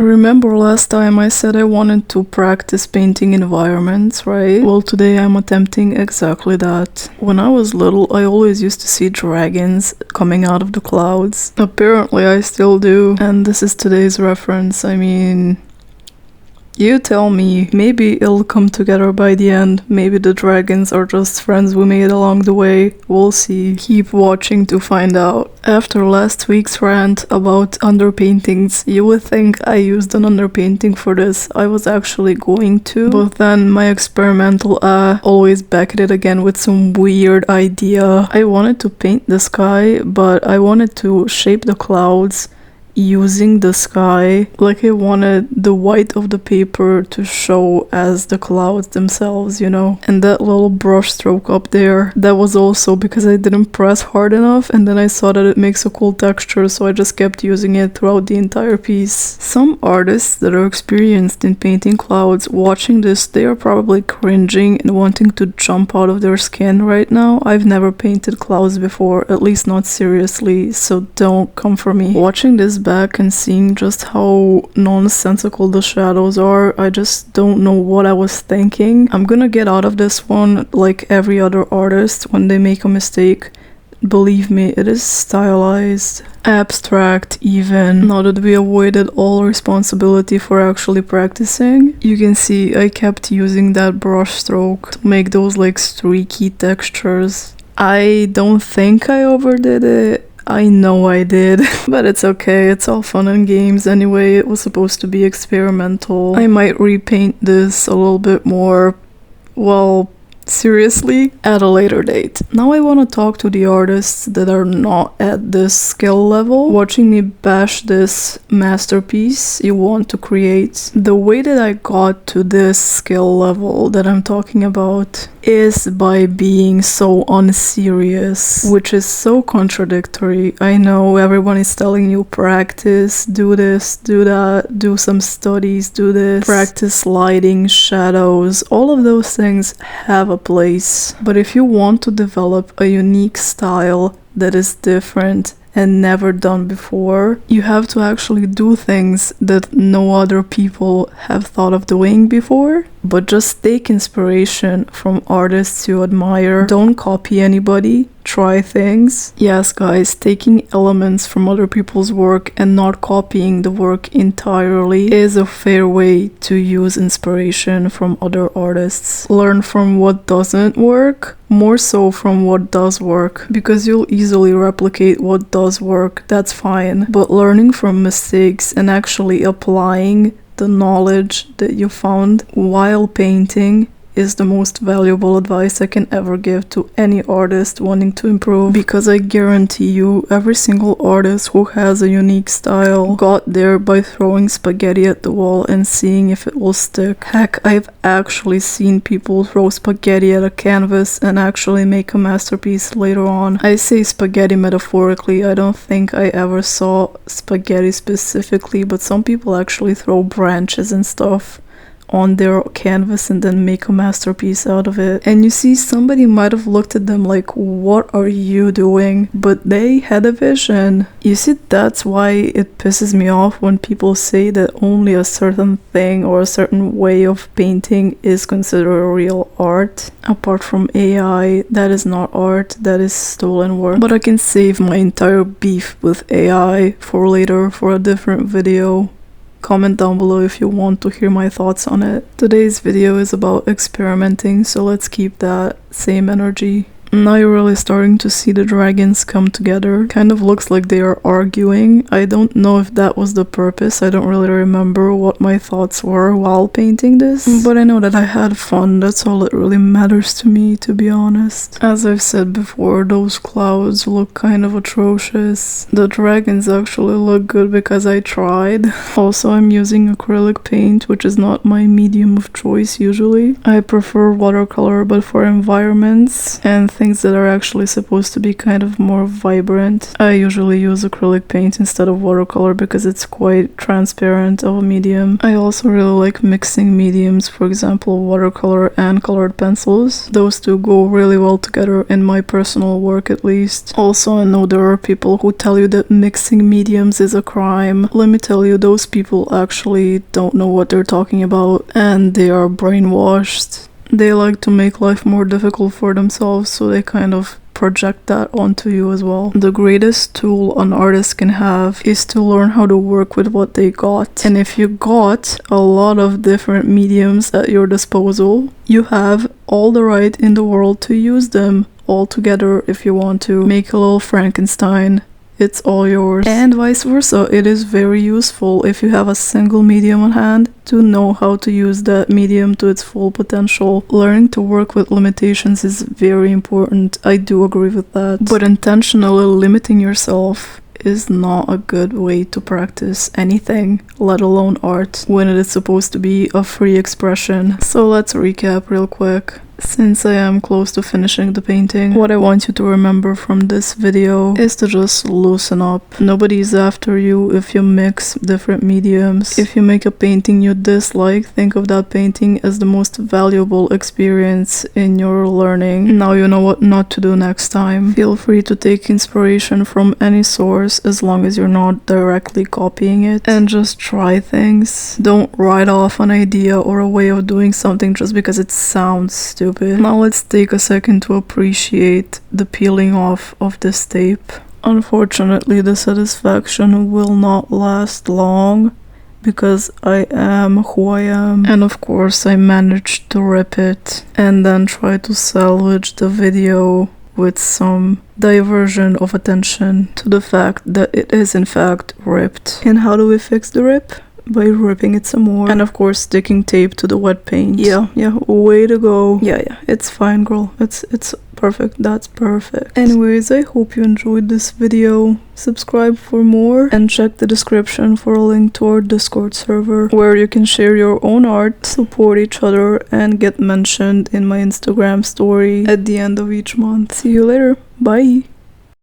Remember last time I said I wanted to practice painting environments, right? Well, today I'm attempting exactly that. When I was little, I always used to see dragons coming out of the clouds. Apparently I still do, and this is today's reference. I mean, you tell me, maybe it'll come together by the end. Maybe the dragons are just friends we made along the way. We'll see. Keep watching to find out. After last week's rant about underpaintings, you would think I used an underpainting for this. I was actually going to, but then my experimental always backed it again with some weird idea. I wanted to paint the sky, but I wanted to shape the clouds using the sky. Like I wanted the white of the paper to show as the clouds themselves, you know? And that little brush stroke up there, that was also because I didn't press hard enough, and then I saw that it makes a cool texture, so I just kept using it throughout the entire piece. Some artists that are experienced in painting clouds, watching this, they are probably cringing and wanting to jump out of their skin right now. I've never painted clouds before, at least not seriously, so don't come for me. Watching this back and seeing just how nonsensical the shadows are, I just don't know what I was thinking. I'm gonna get out of this one like every other artist when they make a mistake. Believe me, it is stylized, abstract even. Now that we avoided all responsibility for actually practicing, you can see I kept using that brush stroke to make those like streaky textures. I don't think I overdid it. I know I did, but it's okay, it's all fun and games anyway. It was supposed to be experimental. I might repaint this a little bit more, well, seriously, at a later date. Now I want to talk to the artists that are not at this skill level, watching me bash this masterpiece you want to create. The way that I got to this skill level that I'm talking about is by being so unserious, which is so contradictory. I know everyone is telling you practice, do this, do that, do some studies, do this, practice lighting, shadows, all of those things have a place. But if you want to develop a unique style that is different and never done before, you have to actually do things that no other people have thought of doing before. But just take inspiration from artists you admire. Don't copy anybody. Try things. Yes, guys, taking elements from other people's work and not copying the work entirely is a fair way to use inspiration from other artists. Learn from what doesn't work, more so from what does work, because you'll easily replicate what does work, that's fine. But learning from mistakes and actually applying the knowledge that you found while painting is the most valuable advice I can ever give to any artist wanting to improve, because I guarantee you every single artist who has a unique style got there by throwing spaghetti at the wall and seeing if it will stick. Heck, I've actually seen people throw spaghetti at a canvas and actually make a masterpiece later on. I say spaghetti metaphorically, I don't think I ever saw spaghetti specifically, but some people actually throw branches and stuff on their canvas and then make a masterpiece out of it. And you see, somebody might have looked at them like, what are you doing? But they had a vision. You see, that's why it pisses me off when people say that only a certain thing or a certain way of painting is considered real art. Apart from AI, that is not art, that is stolen work. But I can save my entire beef with AI for later, for a different video. Comment down below if you want to hear my thoughts on it. Today's video is about experimenting, so let's keep that same energy. Now you're really starting to see the dragons come together. Kind of looks like they are arguing. I don't know if that was the purpose. I don't really remember what my thoughts were while painting this. But I know that I had fun. That's all that really matters to me, to be honest. As I've said before, those clouds look kind of atrocious. The dragons actually look good because I tried. Also, I'm using acrylic paint, which is not my medium of choice usually. I prefer watercolor, but for environments and things that are actually supposed to be kind of more vibrant, I usually use acrylic paint instead of watercolor because it's quite transparent of a medium. I also really like mixing mediums, for example watercolor and colored pencils. Those two go really well together in my personal work at least. Also, I know there are people who tell you that mixing mediums is a crime. Let me tell you, those people actually don't know what they're talking about and they are brainwashed. They like to make life more difficult for themselves, so they kind of project that onto you as well. The greatest tool an artist can have is to learn how to work with what they got. And if you got a lot of different mediums at your disposal, you have all the right in the world to use them all together if you want to make a little Frankenstein. It's all yours. And vice versa, it is very useful if you have a single medium on hand to know how to use that medium to its full potential. Learning to work with limitations is very important, I do agree with that. But intentionally limiting yourself is not a good way to practice anything, let alone art, when it is supposed to be a free expression. So let's recap real quick. Since I am close to finishing the painting, what I want you to remember from this video is to just loosen up. Nobody's after you if you mix different mediums. If you make a painting you dislike, think of that painting as the most valuable experience in your learning. Now you know what not to do next time. Feel free to take inspiration from any source as long as you're not directly copying it, and just try things. Don't write off an idea or a way of doing something just because it sounds stupid. Now let's take a second to appreciate the peeling off of this tape. Unfortunately, the satisfaction will not last long because I am who I am, and of course I managed to rip it and then try to salvage the video with some diversion of attention to the fact that it is in fact ripped. And how do we fix the rip? By ripping it some more, and of course sticking tape to the wet paint. Yeah, way to go. Yeah, it's fine, girl. It's perfect. That's perfect. Anyways, I hope you enjoyed this video. Subscribe for more and check the description for a link to our Discord server where you can share your own art, support each other, and get mentioned in my Instagram story at the end of each month. See you later. Bye.